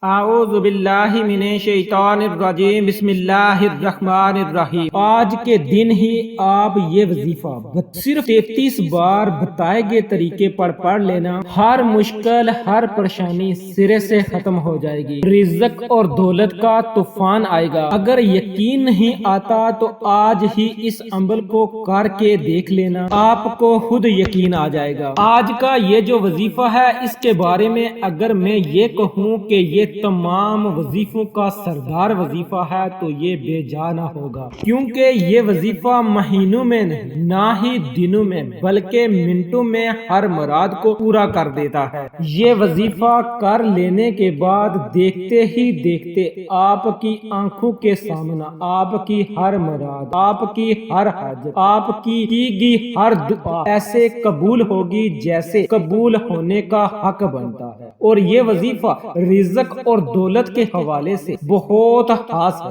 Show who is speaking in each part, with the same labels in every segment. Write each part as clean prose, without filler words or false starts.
Speaker 1: اعوذ باللہ من الشیطان الرجیم بسم اللہ الرحمن الرحیم۔ آج کے دن ہی آپ یہ وظیفہ صرف 33 بار بتائے گئے طریقے پر پڑھ لینا، ہر مشکل ہر پریشانی سرے سے ختم ہو جائے گی، رزق اور دولت کا طوفان آئے گا۔ اگر یقین نہیں آتا تو آج ہی اس عمل کو کر کے دیکھ لینا، آپ کو خود یقین آ جائے گا۔ آج کا یہ جو وظیفہ ہے اس کے بارے میں اگر میں یہ کہوں کہ یہ تمام وظیفوں کا سردار وظیفہ ہے تو یہ بے جا نہ ہوگا، کیونکہ یہ وظیفہ مہینوں میں نہیں نہ ہی دنوں میں بلکہ منٹوں میں ہر مراد کو پورا کر دیتا ہے۔ یہ وظیفہ کر لینے کے بعد دیکھتے ہی دیکھتے آپ کی آنکھوں کے سامنے آپ کی ہر مراد، آپ کی ہر حاجت، آپ کی گی ہر دعا ایسے قبول ہوگی جیسے قبول ہونے کا حق بنتا ہے۔ اور یہ وظیفہ رزق اور دولت کے حوالے سے بہت خاص ہے۔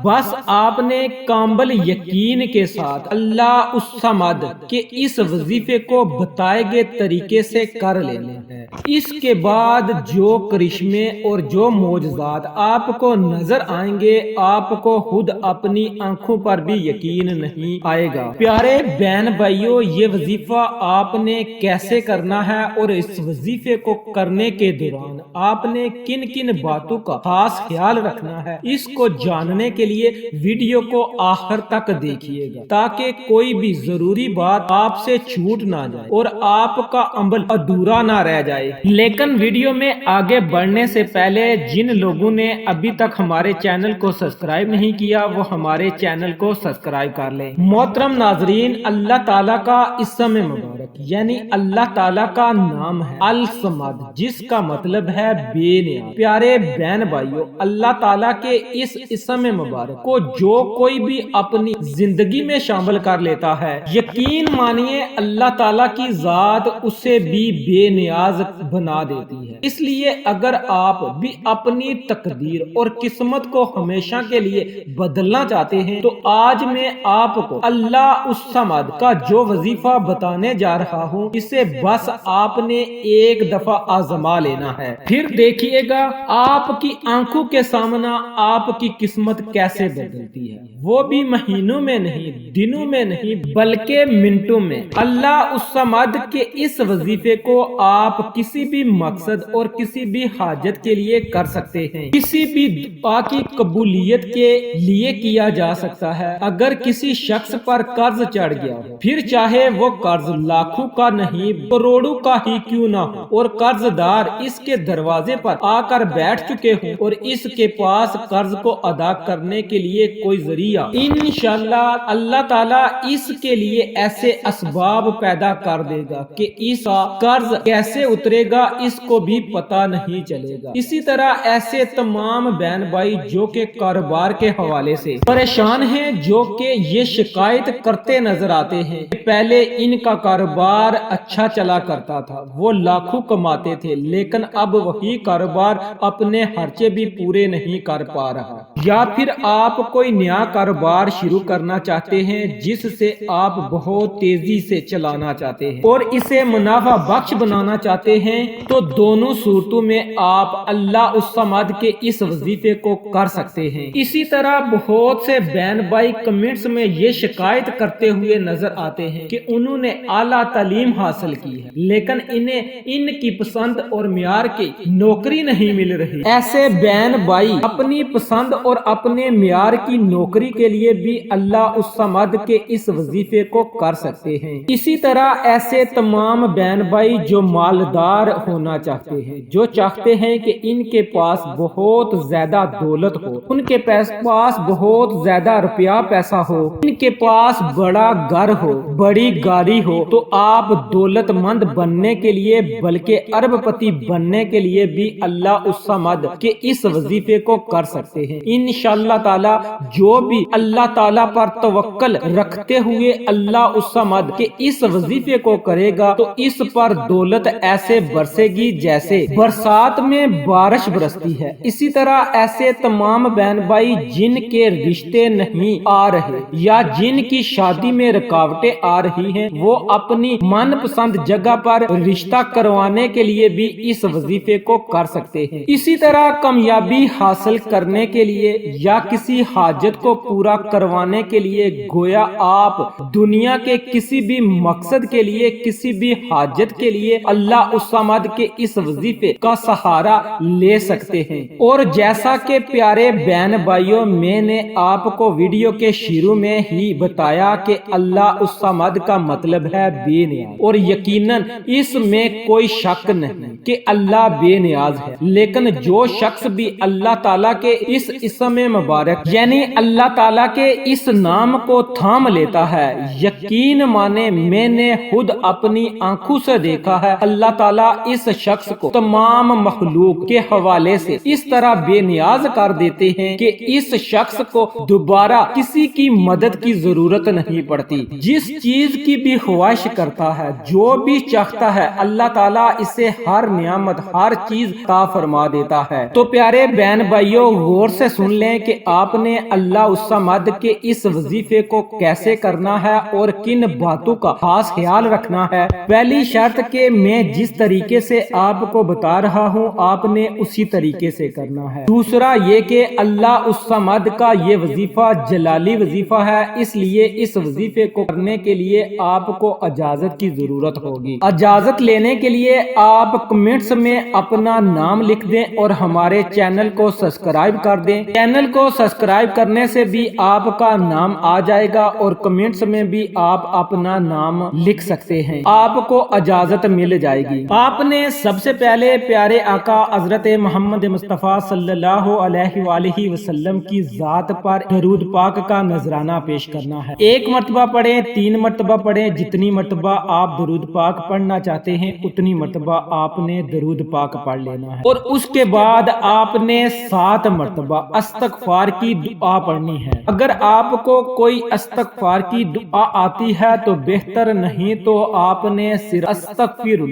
Speaker 1: بس آپ نے کامل یقین کے ساتھ اللہ الصمد کے اس وظیفے کو بتائے گئے طریقے سے کر لینا ہے۔ اس کے بعد جو کرشمے اور جو معجزات آپ کو نظر آئیں گے آپ کو خود اپنی آنکھوں پر بھی یقین نہیں آئے گا۔ پیارے بہن بھائیوں، یہ وظیفہ آپ نے کیسے کرنا ہے اور اس وظیفے کو کرنے کے دوران آپ نے کن کن باتوں کا خاص خیال رکھنا ہے، اس کو جاننے کے لیے ویڈیو کو آخر تک دیکھیے گا تاکہ کوئی بھی ضروری بات آپ سے چھوٹ نہ جائے اور آپ کا عمل ادھورا نہ رہ جائے۔ لیکن ویڈیو میں آگے بڑھنے سے پہلے جن لوگوں نے ابھی تک ہمارے چینل کو سبسکرائب نہیں کیا وہ ہمارے چینل کو سبسکرائب کر لیں۔ محترم ناظرین، اللہ تعالیٰ کا اسم مبارک یعنی اللہ تعالیٰ کا نام ہے الصمد، جس کا مطلب ہے بے نیاز۔ پیارے بہن بھائیوں، اللہ تعالیٰ کے اس اسم مبارک کو جو کوئی بھی اپنی زندگی میں شامل کر لیتا ہے، یقین مانیے اللہ تعالیٰ کی ذات اسے بھی بے نیاز بنا دیتی ہے۔ اس لیے اگر آپ بھی اپنی تقدیر اور قسمت کو ہمیشہ کے لیے بدلنا چاہتے ہیں تو آج میں آپ کو اللہ الصمد کا جو وظیفہ بتانے جا رہا ہوں اسے بس آپ نے ایک دفعہ آزما لینا ہے، پھر دیکھیے گا آپ کی آنکھوں کے سامنے آپ کی قسمت کیسے بدلتی ہے، وہ بھی مہینوں میں نہیں دنوں میں نہیں بلکہ منٹوں میں۔ اللہ الصمد کے اس وظیفے کو آپ کسی بھی مقصد اور کسی بھی حاجت کے لیے کر سکتے ہیں، کسی بھی دعا کی قبولیت کے لیے کیا جا سکتا ہے۔ اگر کسی شخص پر قرض چڑھ گیا ہو، پھر چاہے وہ قرض لاکھوں کا نہیں کروڑوں کا ہی کیوں نہ ہو، اور قرض دار اس کے دروازے پر آ کر بیٹھ چکے ہوں اور اس کے پاس قرض کو ادا کرنے کے لیے کوئی ذریعہ، انشاءاللہ اللہ تعالیٰ اس کے لیے ایسے اسباب پیدا کر دے گا کہ اس کا قرض کیسے اترے گا اس کو بھی پتہ نہیں چلے گا۔ اسی طرح ایسے تمام بہن بھائی جو کہ کاروبار کے حوالے سے پریشان ہیں، جو کہ یہ شکایت کرتے نظر آتے ہیں، پہلے ان کا کاروبار اچھا چلا کرتا تھا، وہ لاکھوں کماتے تھے، لیکن اب وہی کاروبار اپنے خرچے بھی پورے نہیں کر پا رہا، یا پھر آپ کوئی نیا کاروبار شروع کرنا چاہتے ہیں جس سے آپ بہت تیزی سے چلانا چاہتے ہیں اور اسے منافع بخش بنانا چاہتے ہیں، تو دونوں صورتوں میں آپ اللہ الصمد کے اس وظیفے کو کر سکتے ہیں۔ اسی طرح بہت سے بہن بھائی کمنٹس میں یہ شکایت کرتے ہوئے نظر آتے ہیں کہ انہوں نے اعلیٰ تعلیم حاصل کی ہے لیکن انہیں ان کی پسند اور معیار کی نوکری نہیں مل رہی۔ ایسے بہن بھائی اپنی پسند اور اپنے معیار کی نوکری کے لیے بھی اللہ الصمد کے اس وظیفے کو کر سکتے ہیں۔ اسی طرح ایسے تمام بہن بھائی جو مالدار ہونا چاہتے ہیں، جو چاہتے ہیں کہ ان کے پاس بہت زیادہ دولت ہو، ان کے پاس بہت زیادہ روپیہ پیسہ ہو، ان کے پاس بڑا گھر ہو، بڑی گاڑی ہو، تو آپ دولت مند بننے کے لیے بلکہ ارب پتی بننے کے لیے بھی اللہ الصمد کے اس وظیفے کو کر سکتے ہیں۔ انشاءاللہ تعالی جو بھی اللہ تعالی پر توکل رکھتے ہوئے اللہ الصمد کے اس وظیفے کو کرے گا تو اس پر دولت ایسے برسے گی جیسے برسات میں بارش برستی ہے۔ اسی طرح ایسے تمام بہن بھائی جن کے رشتے نہیں آ رہے یا جن کی شادی میں رکاوٹیں آ رہی ہیں، وہ اپنی من پسند جگہ پر رشتہ کروانے کے لیے بھی اس وظیفے کو کر سکتے ہیں۔ اسی طرح کامیابی حاصل کرنے کے لیے یا کسی حاجت کو پورا کروانے کے لیے گویا آپ دنیا کے کسی بھی مقصد کے لیے، کسی بھی حاجت کے لیے اللہ الصمد کے اس وظیفے کا سہارا لے سکتے ہیں۔ اور جیسا کہ پیارے بہن بھائیوں میں نے آپ کو ویڈیو کے شروع میں ہی بتایا کہ اللہ الصمد کا مطلب ہے بے نیاز، اور یقیناً اس میں کوئی شک نہیں کہ اللہ بے نیاز ہے، لیکن جو شخص بھی اللہ تعالیٰ کے اس اسم مبارک یعنی اللہ تعالیٰ کے اس نام کو تھام لیتا ہے، یقین مانے میں نے خود اپنی آنکھوں سے دیکھا ہے، اللہ تعالیٰ اس شخص کو تمام مخلوق کے حوالے سے اس طرح بے نیاز کر دیتے ہیں کہ اس شخص کو دوبارہ کسی کی مدد کی ضرورت نہیں پڑتی۔ جس چیز کی بھی خواہش کرتا ہے، جو بھی چاہتا ہے، اللہ تعالیٰ اسے ہر نعمت، ہر چیز عطا فرما دیتا ہے۔ تو پیارے بہن بھائیوں، غور سے سن لیں کہ آپ نے اللہ الصمد کے اس وظیفے کو کیسے کرنا ہے اور کن باتوں کا خاص خیال رکھنا ہے۔ پہلی شرط کہ میں جس طریقے سے آپ کو بتا رہا ہوں آپ نے اسی طریقے سے کرنا ہے۔ دوسرا یہ کہ اللہ الصمد کا یہ وظیفہ جلالی وظیفہ ہے، اس لیے اس وظیفے کو کرنے کے لیے آپ کو اجازت کی ضرورت ہوگی۔ اجازت لینے کے لیے آپ کمنٹس میں اپنا نام لکھ دیں اور ہمارے چینل کو سبسکرائب کر دیں۔ چینل کو سبسکرائب کرنے سے بھی آپ کا نام آ جائے گا اور کمنٹس میں بھی آپ اپنا نام لکھ سکتے ہیں، آپ کو اجازت مل جائے گی۔ آپ نے سب سے پہلے پیارے آقا حضرت محمد مصطفیٰ صلی اللہ علیہ وآلہ وسلم کی ذات پر درود پاک کا نذرانہ پیش کرنا ہے۔ 1 مرتبہ پڑھیں، 3 مرتبہ پڑھیں، جتنی مرتبہ آپ درود پاک پڑھنا چاہتے ہیں اتنی مرتبہ آپ نے درود پاک پڑھ لینا ہے، اور اس کے بعد آپ نے 7 مرتبہ استغفار کی دعا پڑھنی ہے۔ اگر آپ کو کوئی استغفار کی دعا آتی ہے تو بہتر، نہیں تو آپ نے صرف استغفر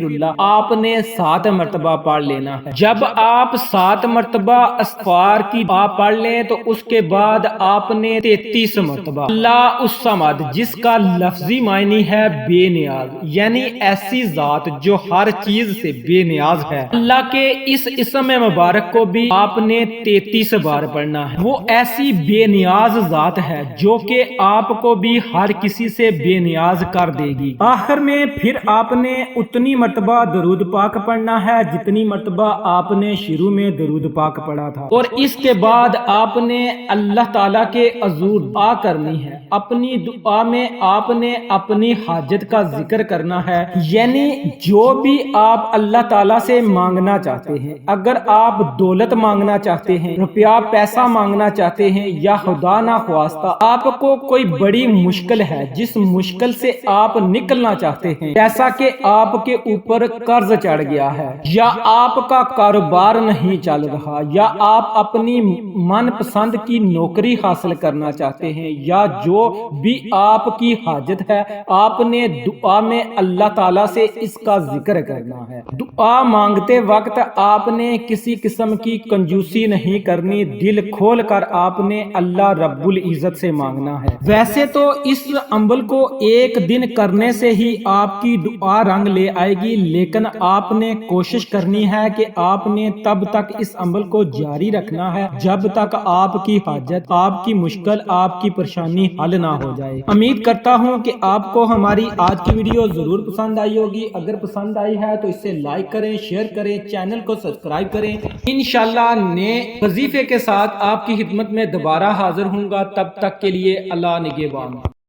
Speaker 1: اللہ آپ نے 7 مرتبہ پڑھ لینا ہے۔ جب آپ 7 مرتبہ استغفار کی دعا پڑھ لیں تو اس کے بعد آپ نے 33 مرتبہ اللہ الصمد، جس کا لفظی معنی ہے بے نیاز، یعنی ایسی ذات جو ہر چیز سے بے نیاز ہے، اللہ کے اس اسم مبارک کو بھی آپ نے 33 بار پڑھنا ہے۔ وہ ایسی بے نیاز ذات ہے جو کہ آپ کو بھی ہر کسی سے بے نیاز کر دے گی۔ آخر میں پھر آپ نے اتنی مرتبہ درود پاک پڑھنا ہے جتنی مرتبہ آپ نے شروع میں درود پاک پڑھا تھا، اور اس کے بعد آپ نے اللہ تعالیٰ کے حضور دعا کرنی ہے۔ اپنی دعا میں آپ نے اپنی حاجت کا ذکر کرنا ہے، یعنی جو بھی آپ اللہ تعالیٰ سے مانگنا چاہتے ہیں، اگر آپ دولت مانگنا چاہتے ہیں، روپیہ پیسہ مانگنا چاہتے ہیں، یا خدا نہ خواستہ آپ کو کوئی بڑی مشکل ہے جس مشکل سے آپ نکلنا چاہتے ہیں، جیسا کہ آپ کے اوپر قرض چڑھ گیا ہے، یا آپ کا کاروبار نہیں چل رہا، یا آپ اپنی من پسند کی نوکری حاصل کرنا چاہتے ہیں، یا جو بھی آپ کی حاجت ہے، آپ نے دعا میں اللہ تعالیٰ سے اس کا ذکر کرنا ہے۔ دعا مانگتے وقت آپ نے کسی قسم کی کنجوسی نہیں کرنی، دل کھول کر آپ نے اللہ رب العزت سے مانگنا ہے۔ ویسے تو اس عمل کو ایک دن کرنے سے ہی آپ کی دعا رنگ لے آئے گی، لیکن آپ نے کوشش کرنی ہے کہ آپ نے تب تک اس عمل کو جاری رکھنا ہے جب تک آپ کی حاجت، آپ کی مشکل، آپ کی پریشانی حل نہ ہو جائے۔ امید کرتا ہوں کہ آپ کو ہماری آج کی ویڈیو ضرور پسند آئی ہوگی۔ اگر پسند آئی ہے تو اسے لائک کریں، شیئر کریں، چینل کو سبسکرائب کریں۔ انشاءاللہ نئے وظیفے کے ساتھ آپ کی خدمت میں دوبارہ حاضر ہوں گا، تب تک کے لیے اللہ نگہبان۔